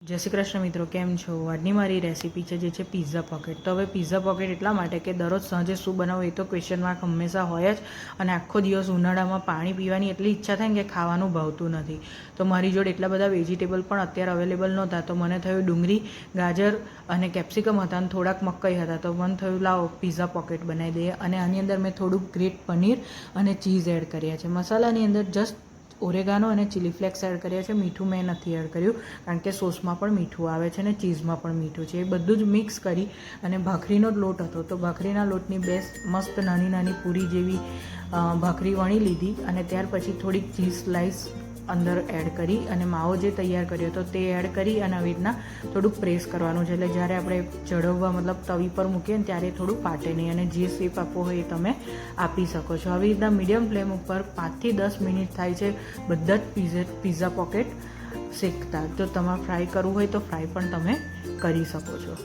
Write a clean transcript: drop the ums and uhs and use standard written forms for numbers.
જય શ્રી કૃષ્ણ મિત્રો, કેમ છો? આજની મારી રેસીપી છે જે છે પિઝા પોકેટ. તો હવે પિઝા પોકેટ એટલા માટે કે દરરોજ સાંજે શું બનાવવું એ તો ક્વેશ્ચન માર્ક હંમેશા હોય જ, અને આખો દિવસ ઉનાળામાં પાણી પીવાની એટલી ઈચ્છા થાય ને કે ખાવાનું ભાવતું નથી. તો મારી જોડે એટલા બધા વેજીટેબલ પણ અત્યારે અવેલેબલ નહોતા, તો મને થયું ડુંગળી, ગાજર અને કેપ્સિકમ હતા અને થોડાક મકાઈ હતા, તો મને થયું લાવો પિઝા પોકેટ બનાવી દઈએ. અને આની અંદર મેં થોડુંક ગ્રેટ પનીર અને ચીઝ એડ કર્યા છે. મસાલાની અંદર જસ્ટ ઓરેગાનો અને ચીલી ફ્લેક્સ એડ કર્યા છે. મીઠું મેં નથી એડ કર્યું કારણ કે સોસમાં પણ મીઠું આવે છે અને ચીઝમાં પણ મીઠું છે. એ બધું જ મિક્સ કરી અને ભાખરીનો જ લોટ હતો, તો ભાખરીના લોટની મસ્ત નાની નાની પૂરી જેવી ભાખરી વણી લીધી અને ત્યાર પછી થોડીક ચીઝ સ્લાઈસ અંદર એડ કરી અને માવો જે તૈયાર કર્યો હતો તે એડ કરી અને આવી રીતના થોડુંક પ્રેસ કરવાનું છે. એટલે જ્યારે આપણે ચડવવા મતલબ તવી પર મૂકીએ ને ત્યારે થોડું ફાટે નહીં, અને જે શેપ આપવો હોય એ તમે આપી શકો છો. આવી રીતના મીડિયમ ફ્લેમ ઉપર 5 થી 10 મિનિટ થાય છે બધા જ પિઝા પોકેટ શેકતા. જો તમારે ફ્રાય કરવું હોય તો ફ્રાય પણ તમે કરી શકો છો.